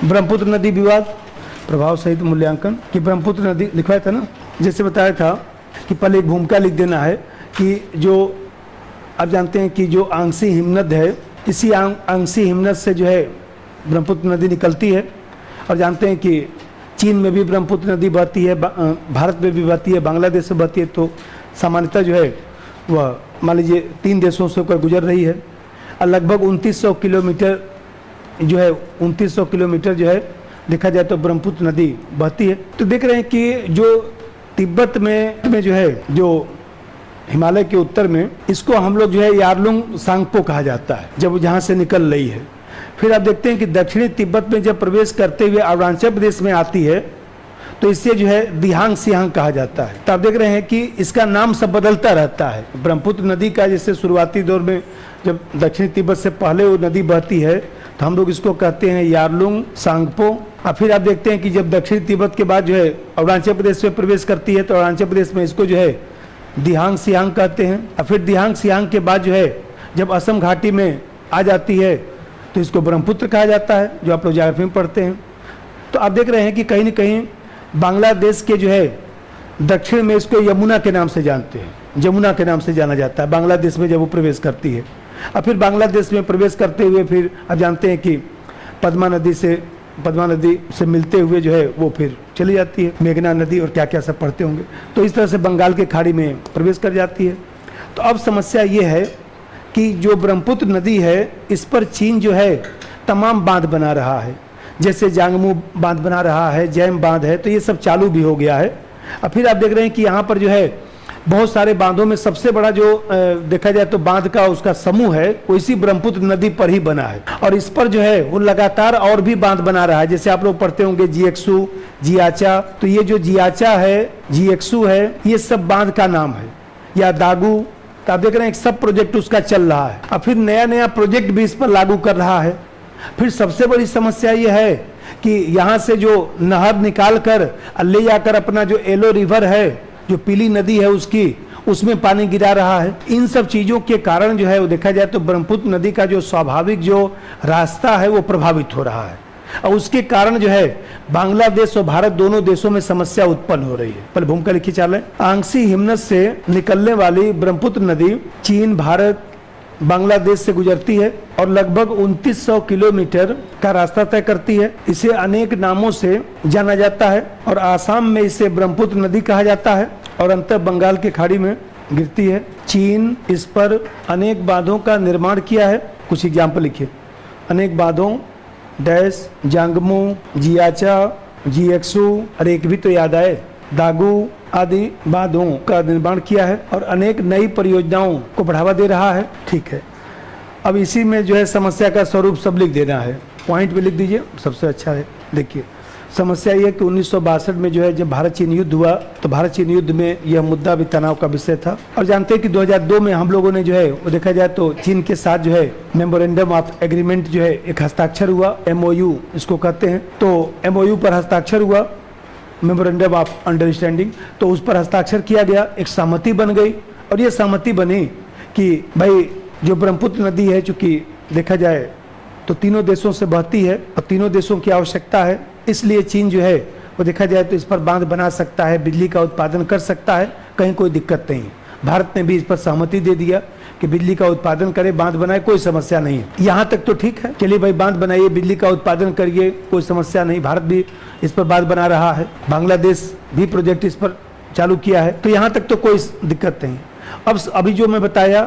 ब्रह्मपुत्र नदी विवाद प्रभाव सहित मूल्यांकन कि ब्रह्मपुत्र नदी लिखवाया था ना, जैसे बताया था कि पहले एक भूमिका लिख देना है कि जो आप जानते हैं कि जो आंसी हिमनद है, इसी आंसी हिमनद से जो है ब्रह्मपुत्र नदी निकलती है। और जानते हैं कि चीन में भी ब्रह्मपुत्र नदी बहती है, भारत में भी बहती है, बांग्लादेश से बहती है। तो सामान्यतः जो है वह मान लीजिए 3 देशों से होकर गुजर रही है और लगभग 2900 किलोमीटर जो है 2900 किलोमीटर जो है देखा जाए तो ब्रह्मपुत्र नदी बहती है। तो देख रहे हैं कि जो तिब्बत में जो है, जो हिमालय के उत्तर में, इसको हम लोग जो है यारलुंग सांगपो कहा जाता है जब जहाँ से निकल रही है। फिर आप देखते हैं कि दक्षिणी तिब्बत में जब प्रवेश करते हुए अरुणाचल प्रदेश में आती है तो इससे जो है दिहांग सिहांग कहा जाता है। तो आप देख रहे हैं कि इसका नाम सब बदलता रहता है। ब्रह्मपुत्र नदी का जैसे शुरुआती दौर में जब दक्षिणी तिब्बत से पहले वो नदी बहती है तो हम लोग इसको कहते हैं यारलुंग सांगपो। और फिर आप देखते हैं कि जब दक्षिणी तिब्बत के बाद जो है अरुणाचल प्रदेश में प्रवेश करती है तो अरुणाचल प्रदेश में इसको जो है दिहांग सिहांग कहते हैं। और फिर दिहांग सिहांग के बाद जो है जब असम घाटी में आ जाती है तो इसको ब्रह्मपुत्र कहा जाता है, जो आप लोग ज्योग्राफी में पढ़ते हैं। तो आप देख रहे हैं कि कहीं न कहीं बांग्लादेश के जो है दक्षिण में इसको यमुना के नाम से जानते हैं, यमुना के नाम से जाना जाता है बांग्लादेश में जब वो प्रवेश करती है। और फिर बांग्लादेश में प्रवेश करते हुए फिर आप जानते हैं कि पद्मा नदी से मिलते हुए जो है वो फिर चली जाती है, मेघना नदी और क्या क्या सब पढ़ते होंगे। तो इस तरह से बंगाल की खाड़ी में प्रवेश कर जाती है। तो अब समस्या ये है कि जो ब्रह्मपुत्र नदी है इस पर चीन जो है तमाम बांध बना रहा है, जैसे जांगमू बांध बना रहा है, जैम बांध है, तो ये सब चालू भी हो गया है। और फिर आप देख रहे हैं कि यहाँ पर जो है बहुत सारे बांधों में सबसे बड़ा जो देखा जाए तो बांध का उसका समूह है वो इसी ब्रह्मपुत्र नदी पर ही बना है। और इस पर जो है वो लगातार और भी बांध बना रहा है, जैसे आप लोग पढ़ते होंगे जिएक्सू, जियाचा। तो ये जो जियाचा है, जिएक्सू है, ये सब बांध का नाम है, या दागू। तो आप देख रहे हैं सब प्रोजेक्ट उसका चल रहा है और फिर नया नया प्रोजेक्ट भी इस पर लागू कर रहा है। फिर सबसे बड़ी समस्या ये है कि यहाँ से जो नहर निकाल कर ले जाकर अपना जो एलो रिवर है, जो पीली नदी है उसमें पानी गिरा रहा है। इन सब चीज़ों के कारण जो है वो देखा जाए तो ब्रह्मपुत्र नदी का जो स्वाभाविक जो रास्ता है वो प्रभावित हो रहा है। और उसके कारण जो है बांग्लादेश और भारत दोनों देशों में समस्या उत्पन्न हो रही है। पहले भूमिका लिखी चालें। आंसी हिमनद से निकलने वाली ब्रह्मपुत्र नदी चीन, भारत, बांग्लादेश से गुजरती है और लगभग 2900 किलोमीटर का रास्ता तय करती है। इसे अनेक नामों से जाना जाता है और आसाम में इसे ब्रह्मपुत्र नदी कहा जाता है और अंतर बंगाल की खाड़ी में गिरती है। चीन इस पर अनेक बांधों का निर्माण किया है। कुछ एग्जाम्पल लिखिए। अनेक बांधों डैश, जांगमू, जियाचा, जिएक्सू और एक भी तो याद आए, दागू आदि बांधों का निर्माण किया है और अनेक नई परियोजनाओं को बढ़ावा दे रहा है। ठीक है, अब इसी में जो है समस्या का स्वरूप सब लिख देना है, पॉइंट भी लिख दीजिए, सबसे अच्छा है। देखिए समस्या ये कि 1962 में जो है जब भारत चीन युद्ध हुआ तो भारत चीन युद्ध में यह मुद्दा भी तनाव का विषय था। और जानते हैं कि 2002 में हम लोगों ने जो है वो देखा जाए तो चीन के साथ जो है मेमोरेंडम ऑफ एग्रीमेंट जो है एक हस्ताक्षर हुआ, MOU इसको कहते हैं। तो MOU पर हस्ताक्षर हुआ, मेमोरेंडम ऑफ अंडरस्टैंडिंग। तो उस पर हस्ताक्षर किया गया, एक सहमति बन गई और ये सहमति बनी कि भाई जो ब्रह्मपुत्र नदी है चूँकि देखा जाए तो तीनों देशों से बहती है और तीनों देशों की आवश्यकता है, इसलिए चीन जो है वो देखा जाए तो इस पर बांध बना सकता है, बिजली का उत्पादन कर सकता है, कहीं कोई दिक्कत नहीं। भारत ने भी इस पर सहमति दे दिया कि बिजली का उत्पादन करे, बांध बनाए, कोई समस्या नहीं है। यहाँ तक तो ठीक है, चलिए भाई बांध बनाइए, बिजली का उत्पादन करिए, कोई समस्या नहीं। भारत भी इस पर बांध बना रहा है, बांग्लादेश भी प्रोजेक्ट इस पर चालू किया है, तो यहाँ तक तो कोई दिक्कत नहीं। अब अभी जो मैं बताया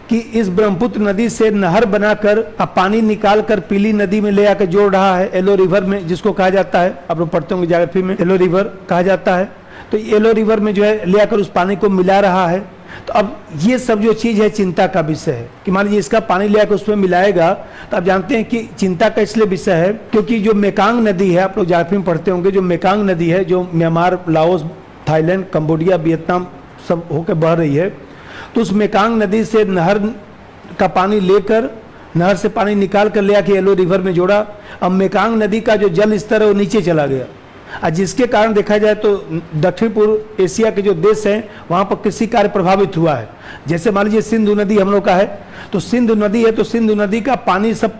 कि इस ब्रह्मपुत्र नदी से नहर बनाकर अब पानी निकाल कर पीली नदी में ले आकर जोड़ रहा है, एलो रिवर में, जिसको कहा जाता है, आप लोग पढ़ते होंगे ज्योग्राफी में, एलो रिवर कहा जाता है। तो एलो रिवर में जो है ले आकर उस पानी को मिला रहा है। तो अब ये सब जो चीज़ है चिंता का विषय है कि मान लीजिए इसका पानी ले आकर उसमें मिलाएगा तो आप जानते हैं कि चिंता का इसलिए विषय है क्योंकि जो मेकांग नदी है, आप लोग ज्योग्राफी में पढ़ते होंगे, जो मेकांग नदी है जो Myanmar, Laos, Thailand, Cambodia, Vietnam सब होकर बह रही है, तो उस मेकांग नदी से नहर का पानी लेकर, नहर से पानी निकाल कर ले आके एलो रिवर में जोड़ा। अब मेकांग नदी का जो जल स्तर है वो नीचे चला गया और जिसके कारण देखा जाए तो दक्षिण पूर्व एशिया के जो देश हैं वहाँ पर कृषि कार्य प्रभावित हुआ है। जैसे मान लीजिए सिंधु नदी हम लोग का है, तो सिंधु नदी है तो सिंधु नदी का पानी सब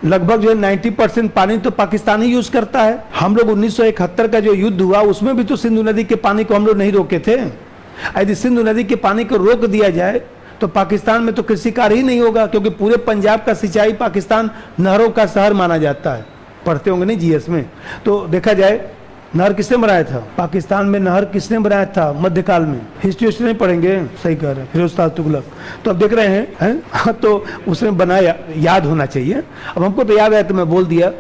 लगभग जो है 90% पानी तो पाकिस्तान ही यूज करता है। हम लोग 1971 का जो युद्ध हुआ उसमें भी तो सिंधु नदी के पानी को हम लोग नहीं रोके थे। यदि सिंधु नदी के पानी को रोक दिया जाए तो पाकिस्तान में तो कृषि कार्य ही नहीं होगा, क्योंकि पूरे पंजाब का सिंचाई पाकिस्तान नहरों का शहर माना जाता है। पढ़ते होंगे नहीं जीएस में, तो देखा जाए नहर किसने बनाया था पाकिस्तान में, नहर किसने बनाया था मध्यकाल में, हिस्ट्री नहीं पढ़ेंगे, सही कह रहे हैं फिरोज शाह तुगलक। तो अब देख रहे हैं तो उसने बनाया, याद होना चाहिए। अब हमको तो याद आया तो मैं बोल दिया।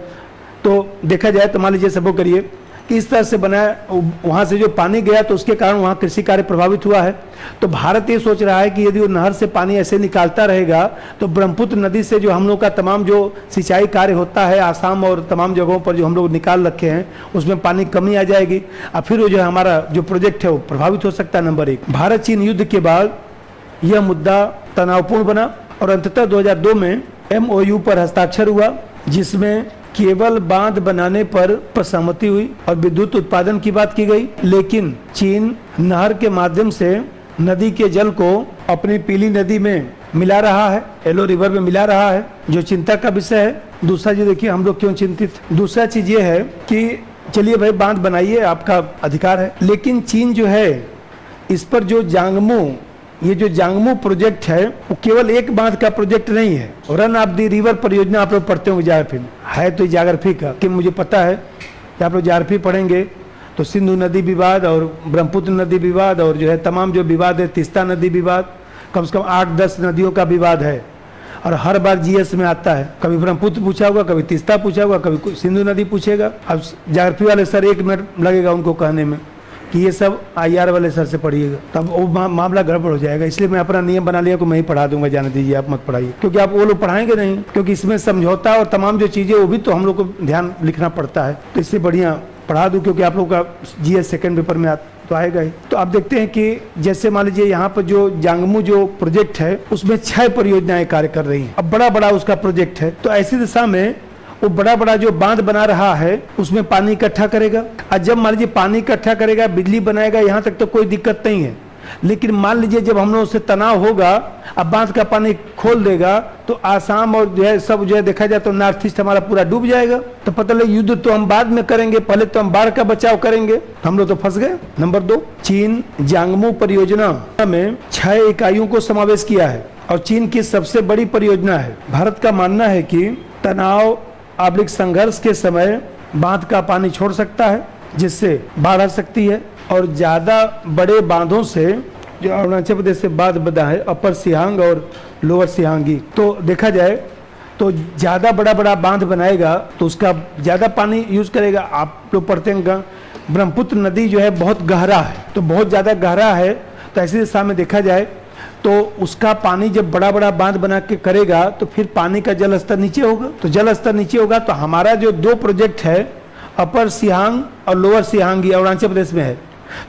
तो देखा जाए तो मान लीजिए सबको करिए कि इस तरह से बनाया, वहाँ से जो पानी गया तो उसके कारण वहाँ कृषि कार्य प्रभावित हुआ है। तो भारत ये सोच रहा है कि यदि वो नहर से पानी ऐसे निकालता रहेगा तो ब्रह्मपुत्र नदी से जो हम लोग का तमाम जो सिंचाई कार्य होता है आसाम और तमाम जगहों पर जो हम लोग निकाल रखे हैं उसमें पानी कमी आ जाएगी और फिर वो जो हमारा जो प्रोजेक्ट है वो प्रभावित हो सकता है। नंबर 1, भारत चीन युद्ध के बाद यह मुद्दा तनावपूर्ण बना और अंततः 2002 में MOU पर हस्ताक्षर हुआ, जिसमें केवल बांध बनाने पर सहमति हुई और विद्युत उत्पादन की बात की गई। लेकिन चीन नहर के माध्यम से नदी के जल को अपनी पीली नदी में मिला रहा है, येलो रिवर में मिला रहा है, जो चिंता का विषय है। दूसरा चीज देखिए हम लोग क्यों चिंतित, दूसरा चीज ये है कि चलिए भाई बांध बनाइए, आपका अधिकार है, लेकिन चीन जो है इस पर जो ये जो जांगमू प्रोजेक्ट है वो केवल एक बांध का प्रोजेक्ट नहीं है। रन ऑफ द रिवर परियोजना आप लोग पढ़ते होंगे जागरफी में, है तो जागरफी का कि मुझे पता है कि आप लोग जागरफी पढ़ेंगे तो सिंधु नदी विवाद और ब्रह्मपुत्र नदी विवाद और जो है तमाम जो विवाद है, तीस्ता नदी विवाद, कम से कम 8-10 नदियों का विवाद है और हर बार जीएस में आता है। कभी ब्रह्मपुत्र पूछा होगा, कभी तीस्ता पूछा होगा, कभी सिंधु नदी पूछेगा। अब जागरफी वाले सर 1 मिनट लगेगा उनको कहने में कि ये सब IR वाले सर से पढ़िएगा, तब वो मामला गड़बड़ हो जाएगा। इसलिए मैं अपना नियम बना लिया कि मैं ही पढ़ा दूंगा, जाने दीजिए आप मत पढ़ाइए, क्योंकि आप वो लोग पढ़ाएंगे नहीं, क्योंकि इसमें समझौता और तमाम जो चीज़ें वो भी तो हम लोग को ध्यान लिखना पड़ता है। तो इससे बढ़िया पढ़ा दूं, क्योंकि आप लोग का GS सेकेंड पेपर में तो आएगा ही। तो आप देखते हैं कि जैसे मान लीजिए यहाँ पर जो जांगमू जो प्रोजेक्ट है उसमें 6 परियोजनाएं कार्य कर रही हैं। अब बड़ा उसका प्रोजेक्ट है, तो ऐसी दिशा में वो बड़ा जो बांध बना रहा है उसमें पानी इकट्ठा करेगा। और जब मान लीजिए पानी इकट्ठा करेगा, बिजली बनाएगा, यहाँ तक तो कोई दिक्कत नहीं है। लेकिन मान लीजिए जब हम लोग से तनाव होगा, अब बांध का पानी खोल देगा तो आसाम और जो है सब जो है देखा जाए तो नॉर्थ ईस्ट हमारा पूरा डूब जाएगा। तो पता लगे युद्ध तो हम बाद में करेंगे, पहले तो हम बाढ़ का बचाव करेंगे, हम लोग तो फंस गए। नंबर 2, चीन जांगमू परियोजना में 6 इकाइयों को समावेश किया है और चीन की सबसे बड़ी परियोजना है। भारत का मानना है कि तनाव संघर्ष के समय बांध का पानी छोड़ सकता है, जिससे बाढ़ आ सकती है। और ज्यादा बड़े बांधों से जो अरुणाचल प्रदेश से बांध बना है, अपर सियांग और लोअर सियांगी, तो देखा जाए तो ज्यादा बड़ा बांध बनाएगा तो उसका ज्यादा पानी यूज करेगा। आप लोग पढ़ते हैं ब्रह्मपुत्र नदी जो है बहुत गहरा है, तो बहुत ज्यादा गहरा है, तो ऐसी दिशा में देखा जाए तो उसका पानी जब बड़ा बांध बना के करेगा तो फिर पानी का जल स्तर नीचे होगा। तो जल स्तर नीचे होगा तो हमारा जो 2 प्रोजेक्ट है अपर सियांग और लोअर सियांगी अरुणाचल प्रदेश में है,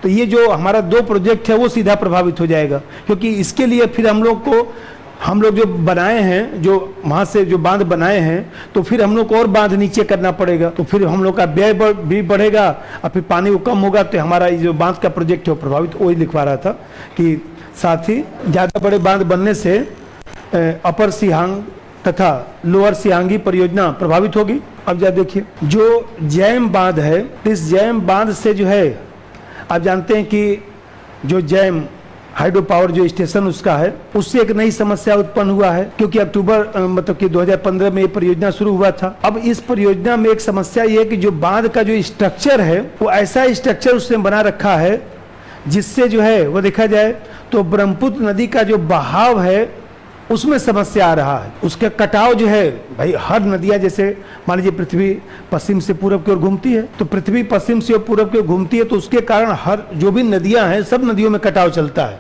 तो ये जो हमारा 2 प्रोजेक्ट है वो सीधा प्रभावित हो जाएगा। क्योंकि इसके लिए फिर हम लोग जो बनाए हैं, जो वहाँ से जो बांध बनाए हैं, तो फिर हम लोग को और बांध नीचे करना पड़ेगा, तो फिर हम लोग का व्यय भी बढ़ेगा और फिर पानी वो कम होगा, तो हमारा जो बांध का प्रोजेक्ट है वो प्रभावित। वही लिखवा रहा था कि साथ ही ज्यादा बड़े बांध बनने से अपर सियांग तथा लोअर सियांगी परियोजना प्रभावित होगी। अब जरा देखिए जो जैम बांध है, इस जैम बांध से जो है आप जानते हैं कि जो जैम हाइड्रो पावर जो स्टेशन उसका है, उससे एक नई समस्या उत्पन्न हुआ है, क्योंकि अक्टूबर मतलब कि 2015 में ये परियोजना शुरू हुआ था। अब इस परियोजना में एक समस्या ये है कि जो बांध का जो स्ट्रक्चर है वो ऐसा स्ट्रक्चर उसने बना रखा है जिससे जो है वो देखा जाए तो ब्रह्मपुत्र नदी का जो बहाव है उसमें समस्या आ रहा है। उसका कटाव जो है, भाई हर नदियां जैसे मान लीजिए पृथ्वी पश्चिम से पूरब की ओर घूमती है, तो पृथ्वी पश्चिम से पूरब की ओर घूमती है, तो उसके कारण हर जो भी नदियां हैं सब नदियों में कटाव चलता है,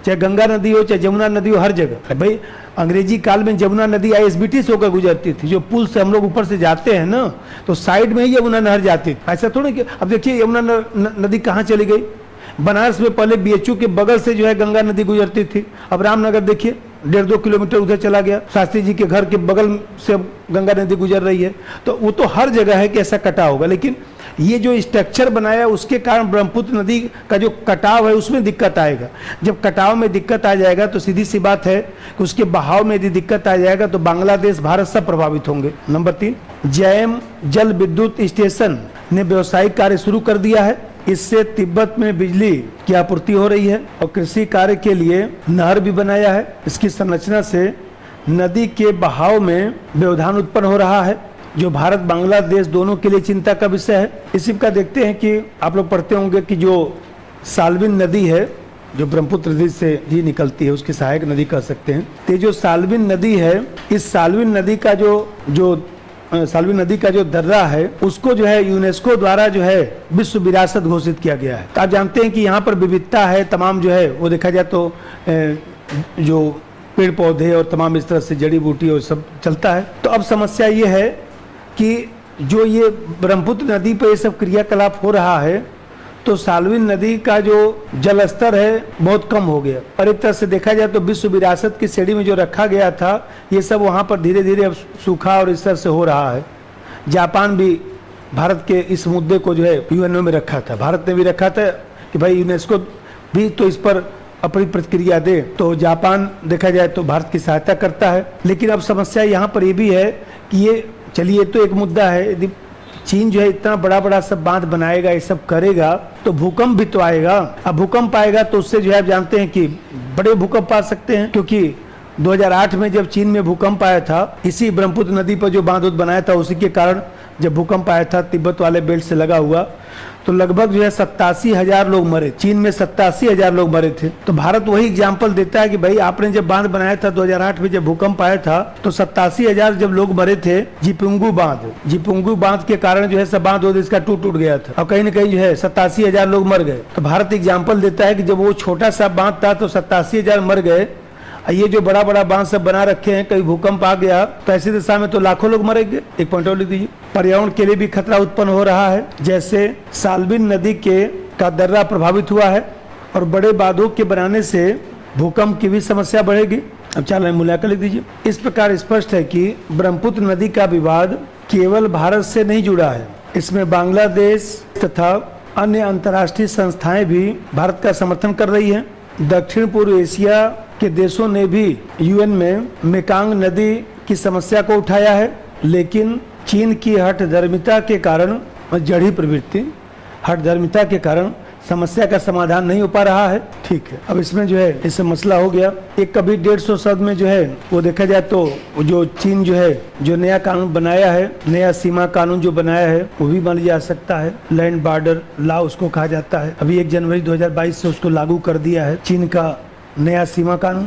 चाहे गंगा नदी हो चाहे जमुना नदी हो, हर जगह। भाई अंग्रेजी काल में जमुना नदी ISBT से होकर गुजरती थी, जो पुल से हम लोग ऊपर से जाते हैं ना, तो साइड में ही यमुना नहर जाती थी। ऐसा थोड़ा कि अब देखिए यमुना नदी कहाँ चली गई, बनारस में पहले BHU के बगल से जो है गंगा नदी गुजरती थी, अब रामनगर देखिए 1.5-2 किलोमीटर उधर चला गया, शास्त्री जी के घर के बगल से गंगा नदी गुजर रही है, तो वो तो हर जगह है कि ऐसा कटाव होगा। लेकिन ये जो स्ट्रक्चर बनाया उसके कारण ब्रह्मपुत्र नदी का जो कटाव है उसमें दिक्कत आएगा। जब कटाव में दिक्कत आ जाएगा तो सीधी सी बात है कि उसके बहाव में यदि दिक्कत आ जाएगा तो बांग्लादेश, भारत सब प्रभावित होंगे। नंबर 3, जैम जल विद्युत स्टेशन ने व्यावसायिक कार्य शुरू कर दिया है। इससे तिब्बत में बिजली की आपूर्ति हो रही है और कृषि कार्य के लिए नहर भी बनाया है। इसकी संरचना से नदी के बहाव में व्यवधान उत्पन्न हो रहा है, जो भारत बांग्लादेश दोनों के लिए चिंता का विषय है। इसी का देखते हैं कि आप लोग पढ़ते होंगे कि जो साल्विन नदी है, जो ब्रह्मपुत्र नदी से ही निकलती है, उसकी सहायक नदी कह सकते हैं। तो जो साल्विन नदी है, इस साल्विन नदी का साल्विन नदी का जो दर्रा है उसको जो है यूनेस्को द्वारा जो है विश्व विरासत घोषित किया गया है। तो आप जानते हैं कि यहाँ पर विविधता है तमाम, जो है वो देखा जाए तो जो पेड़ पौधे और तमाम इस तरह से जड़ी बूटी और सब चलता है। तो अब समस्या ये है कि जो ये ब्रह्मपुत्र नदी पर ये सब क्रियाकलाप हो रहा है तो साल्विन नदी का जो जल स्तर है बहुत कम हो गया, और एक तरह से देखा जाए तो विश्व विरासत की श्रेणी में जो रखा गया था ये सब वहाँ पर धीरे धीरे अब सूखा और इस तरह से हो रहा है। जापान भी भारत के इस मुद्दे को जो है यूएनओ में रखा था, भारत ने भी रखा था कि भाई यूनेस्को भी तो इस पर अपनी प्रतिक्रिया दे, तो जापान देखा जाए तो भारत की सहायता करता है। लेकिन अब समस्या यहाँ पर ये भी है कि ये चलिए तो एक मुद्दा है, यदि चीन जो है इतना बड़ा बड़ा सब बांध बनाएगा, ये सब करेगा तो भूकंप भी तो आएगा। अब भूकंप आएगा तो उससे जो है आप जानते हैं कि बड़े भूकंप आ सकते हैं, क्योंकि 2008 में जब चीन में भूकंप आया था, इसी ब्रह्मपुत्र नदी पर जो बांध बनाया था उसी के कारण जब भूकंप आया था तिब्बत वाले बेल्ट से लगा हुआ, तो लगभग जो है 87,000 लोग मरे। चीन में 87,000 लोग मरे थे। तो भारत वही एग्जाम्पल देता है कि भाई आपने जब बांध बनाया था 2008 में जब भूकंप आया था तो 87,000 जब लोग मरे थे जिपुंगू बांध के कारण जो है सब बांध इसका टूट गया था, और कहीं न कहीं जो है 87,000 लोग मर गए। तो भारत एग्जाम्पल देता है कि जब वो छोटा सा बांध था तो 87,000 मर गए, ये जो बड़ा बड़ा बांध सब बना रखे हैं, कहीं भूकंप आ गया तो ऐसी दिशा में तो लाखों लोग मरेंगे। एक पॉइंट और लिख दीजिए। पर्यावरण के लिए भी खतरा उत्पन्न हो रहा है, जैसे साल्विन नदी का दर्रा प्रभावित हुआ है और बड़े बांधों के बनाने से भूकंप की भी समस्या बढ़ेगी। अब चलिए मूल्यांकन लिख दीजिए। इस प्रकार स्पष्ट है कि ब्रह्मपुत्र नदी का विवाद केवल भारत से नहीं जुड़ा है, इसमें बांग्लादेश तथा अन्य अंतर्राष्ट्रीय संस्थाएं भी भारत का समर्थन कर रही है। दक्षिण पूर्व एशिया के देशों ने भी यूएन में मेकांग नदी की समस्या को उठाया है, लेकिन चीन की हठधर्मिता के कारण, जड़ी प्रवृत्ति हठधर्मिता के कारण समस्या का समाधान नहीं हो पा रहा है। ठीक है, अब इसमें जो है इससे मसला हो गया। एक कभी 150 शब्द में जो है वो देखा जाए तो जो चीन जो है जो नया कानून बनाया है, नया सीमा कानून जो बनाया है वो भी मान लिया जा सकता है, लैंड बॉर्डर लॉ उसको कहा जाता है। अभी 1 जनवरी 2022 से उसको लागू कर दिया है चीन का नया सीमा कानून।